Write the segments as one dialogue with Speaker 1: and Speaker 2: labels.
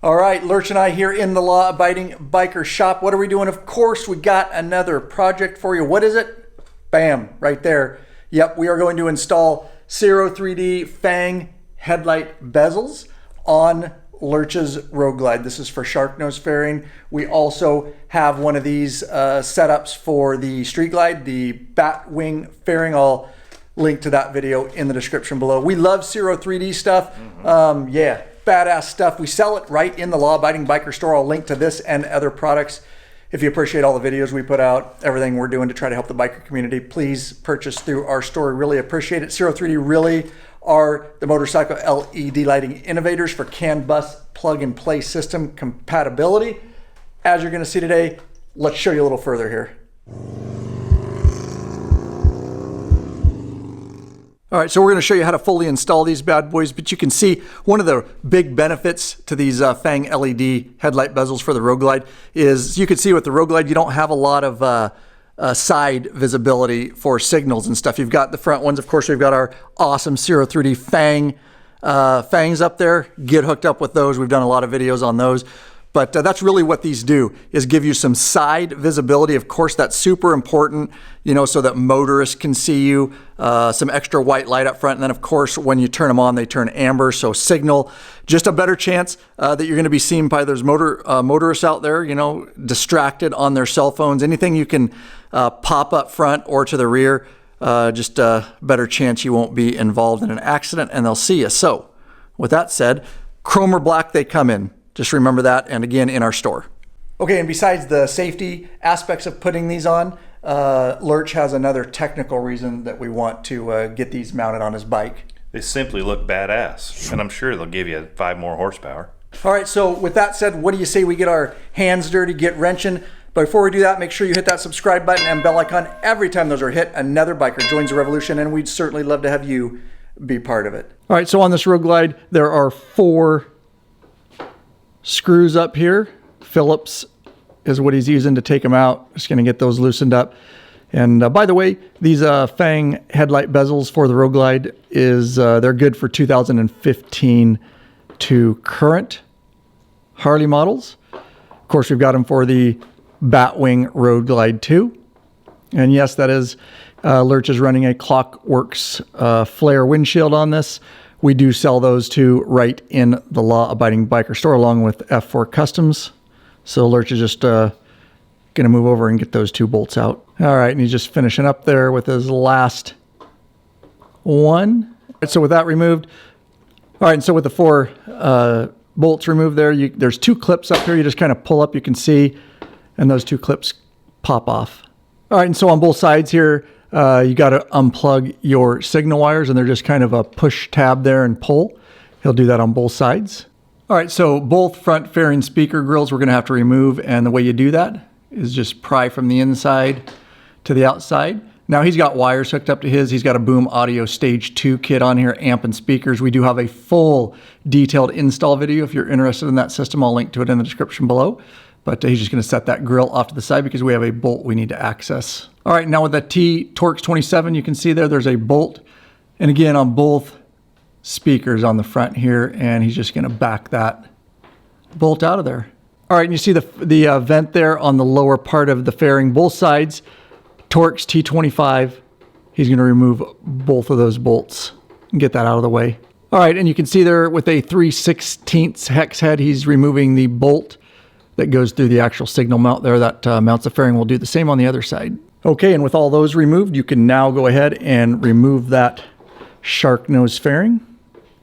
Speaker 1: All right, Lurch and I here in the law-abiding biker shop. What are we doing? Of course, we got another project for you. What is it? Bam, right there. Yep, we are going to install Ciro 3D Fang headlight bezels on Lurch's Road Glide. This is for shark nose fairing. We also have one of these setups for the Street Glide, the BATWING fairing. I'll link to that video in the description below. We love Ciro 3D stuff. Yeah, badass stuff. We sell it right in the law-abiding biker store. I'll link to this and other products. If you appreciate all the videos we put out, everything we're doing to try to help the biker community, please purchase through our store. Really appreciate it. Ciro 3D really are the motorcycle LED lighting innovators for CAN bus plug-and-play system compatibility. As you're going to see today, let's show you a little further here. All right, so we're going to show you how to fully install these bad boys, but you can see one of the big benefits to these Fang LED headlight bezels for the Road Glide is you can see with the Road Glide, you don't have a lot of side visibility for signals and stuff. You've got the front ones. Of course, we've got our awesome Ciro 3D Fang Fangs up there. Get hooked up with those. We've done a lot of videos on those. But that's really what these do, is give you some side visibility. Of course, that's super important, you know, so that motorists can see you, some extra white light up front. And then, of course, when you turn them on, they turn amber, so signal. Just a better chance that you're going to be seen by those motorists out there, you know, distracted on their cell phones. Anything you can pop up front or to the rear, just a better chance you won't be involved in an accident and they'll see you. So, with that said, chrome or black they come in. Just remember that, and again, in our store. Okay, and besides the safety aspects of putting these on, Lurch has another technical reason that we want to get these mounted on his bike.
Speaker 2: They simply look badass, and I'm sure they'll give you 5 more horsepower.
Speaker 1: All right, so with that said, what do you say we get our hands dirty, get wrenching? But before we do that, make sure you hit that subscribe button and bell icon. Every time those are hit, another biker joins the revolution, and we'd certainly love to have you be part of it. All right, so on this Road Glide, there are 4 screws up here. Phillips is what he's using to take them out. Just going to get those loosened up. And by the way, these Fang headlight bezels for the Road Glide they're good for 2015 to current Harley models. Of course, we've got them for the BATWING Road Glide 2. And yes, that is Lurch is running a Clockworks flare windshield on this. We do sell those too right in the law-abiding biker store along with F4 Customs. So Lurch is just going to move over and get those 2 bolts out. All right, and he's just finishing up there with his last one. So with that removed, all right, and so with the 4 bolts removed there's 2 clips up here. You just kind of pull up, you can see, and those 2 clips pop off. All right, and so on both sides here, you got to unplug your signal wires, and they're just kind of a push tab there and pull. He'll do that on both sides. All right, so both front fairing speaker grills we're going to have to remove, and the way you do that is just pry from the inside to the outside. Now he's got wires hooked up to his. He's got a Boom Audio Stage 2 kit on here, amp and speakers. We do have a full detailed install video. If you're interested in that system, I'll link to it in the description below. But he's just going to set that grill off to the side because we have a bolt we need to access. All right, now with that T-Torx 27, you can see there's a bolt. And again, on both speakers on the front here, and he's just going to back that bolt out of there. All right, and you see the vent there on the lower part of the fairing, both sides, Torx T25. He's going to remove both of those bolts and get that out of the way. All right, and you can see there with a 3/16 hex head, he's removing the bolt that goes through the actual signal mount there that mounts the fairing. We'll do the same on the other side. Okay, and with all those removed, you can now go ahead and remove that shark nose fairing.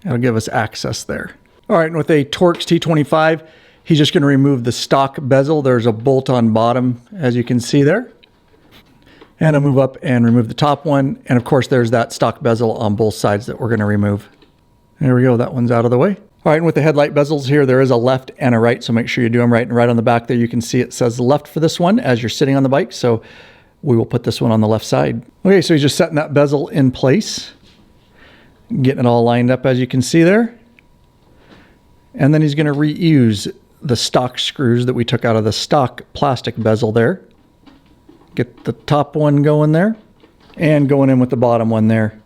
Speaker 1: That'll give us access there. All right, and with a Torx T25, he's just going to remove the stock bezel. There's a bolt on bottom, as you can see there. And I'll move up and remove the top one. And of course, there's that stock bezel on both sides that we're going to remove. There we go, that one's out of the way. All right, and with the headlight bezels here, there is a left and a right, so make sure you do them right. And right on the back there, you can see it says left for this one as you're sitting on the bike, so we will put this one on the left side. Okay, so he's just setting that bezel in place, getting it all lined up as you can see there. And then he's going to reuse the stock screws that we took out of the stock plastic bezel there. Get the top one going there, and going in with the bottom one there.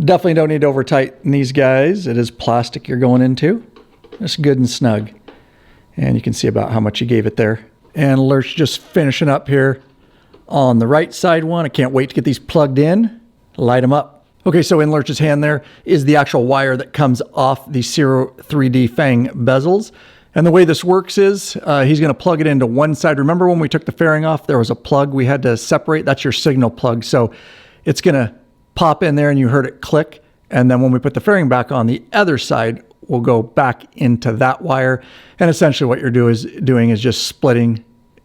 Speaker 1: Definitely don't need to over tighten these guys. It is plastic you're going into. Just good and snug. And you can see about how much he gave it there. And Lurch just finishing up here on the right side one. I can't wait to get these plugged in, light them up. Okay, so in Lurch's hand there is the actual wire that comes off the Ciro 3D Fang bezels. And the way this works is he's going to plug it into one side. Remember when we took the fairing off, there was a plug we had to separate? That's your signal plug. So it's going to pop in there and you heard it click. And then when we put the fairing back on, the other side will go back into that wire. And essentially what you're doing is just splitting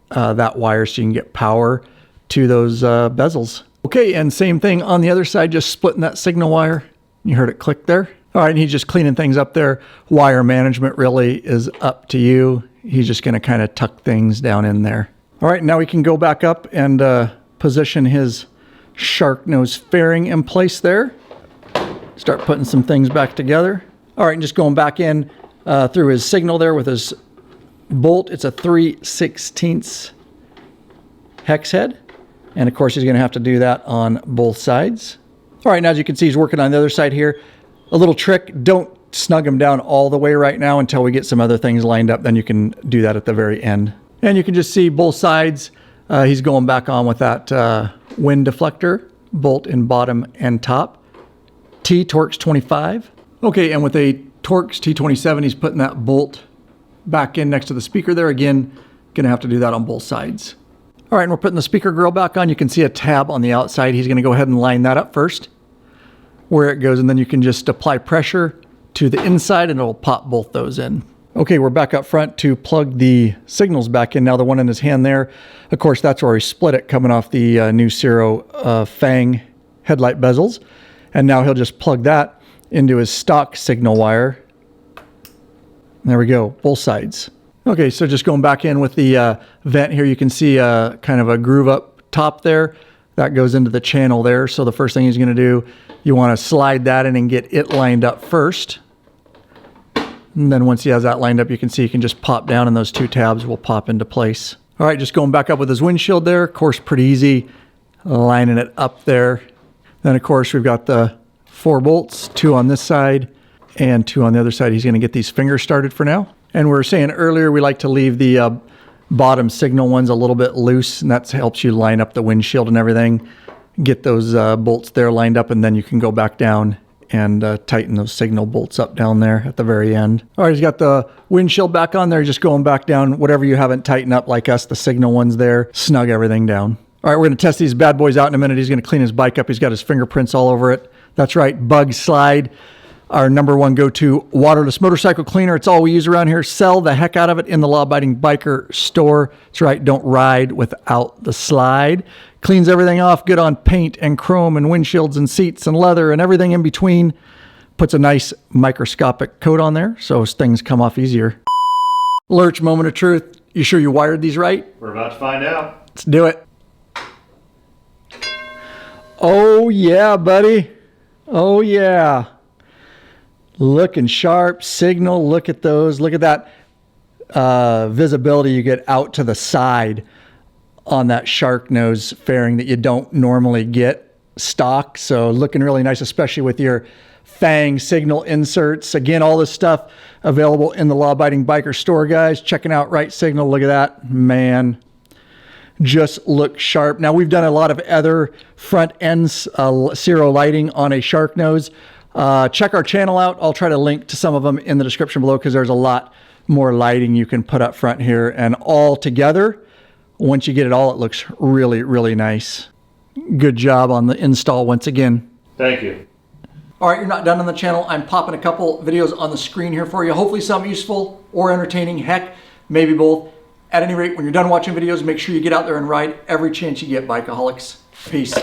Speaker 1: that wire so you can get power to those bezels. Okay, and same thing on the other side, just splitting that signal wire. You heard it click there. All right, and he's just cleaning things up there. Wire management really is up to you. He's just going to kind of tuck things down in there. All right, now we can go back up and position his shark nose fairing in place there. Start putting some things back together. All right, and just going back in through his signal there with his bolt. It's a 3/16 hex head. And of course, he's going to have to do that on both sides. All right, now as you can see, he's working on the other side here. A little trick, don't snug them down all the way right now until we get some other things lined up. Then you can do that at the very end. And you can just see both sides. He's going back on with that wind deflector, bolt in bottom and top. T Torx 25. Okay, and with a Torx T27, he's putting that bolt back in next to the speaker there. Again, gonna have to do that on both sides. All right, and we're putting the speaker grill back on. You can see a tab on the outside. He's gonna go ahead and line that up first, where it goes, and then you can just apply pressure to the inside and it'll pop both those in. Okay, we're back up front to plug the signals back in. Now the one in his hand there, of course, that's where he split it coming off the new Ciro Fang headlight bezels. And now he'll just plug that into his stock signal wire. There we go, both sides. Okay, so just going back in with the vent here, you can see kind of a groove up top there. That goes into the channel there. So the first thing he's gonna do, you wanna slide that in and get it lined up first. And then once he has that lined up, you can see he can just pop down and those two tabs will pop into place. All right, just going back up with his windshield there. Of course, pretty easy, lining it up there. Then of course, we've got the 4 bolts, 2 on this side and 2 on the other side. He's gonna get these fingers started for now. And we were saying earlier, we like to leave the bottom signal ones a little bit loose, and that helps you line up the windshield and everything. Get those bolts there lined up, and then you can go back down and tighten those signal bolts up down there at the very end. All right, he's got the windshield back on there, just going back down. Whatever you haven't tightened up like us, the signal ones there, snug everything down. All right, we're gonna test these bad boys out in a minute. He's gonna clean his bike up. He's got his fingerprints all over it. That's right, Bug Slide. Our #1 go-to waterless motorcycle cleaner. It's all we use around here. Sell the heck out of it in the law-abiding biker store. That's right, don't ride without the slide. Cleans everything off, good on paint and chrome and windshields and seats and leather and everything in between. Puts a nice microscopic coat on there so things come off easier. Lurch, moment of truth. You sure you wired these right?
Speaker 2: We're about to find out.
Speaker 1: Let's do it. Oh yeah, buddy. Oh yeah. Looking sharp, signal, look at those. Look at that visibility you get out to the side on that shark nose fairing that you don't normally get stock. So looking really nice, especially with your Fang signal inserts. Again, all this stuff available in the Law-Abiding Biker store, guys. Checking out Right Signal, look at that, man. Just look sharp. Now we've done a lot of other front ends Ciro lighting on a shark nose. Check our channel out. I'll try to link to some of them in the description below because there's a lot more lighting you can put up front here. And all together, once you get it all, it looks really, really nice. Good job on the install once again.
Speaker 2: Thank you.
Speaker 1: All right, you're not done on the channel. I'm popping a couple videos on the screen here for you. Hopefully some useful or entertaining. Heck, maybe both. At any rate, when you're done watching videos, make sure you get out there and ride every chance you get, Bikeaholics. Peace.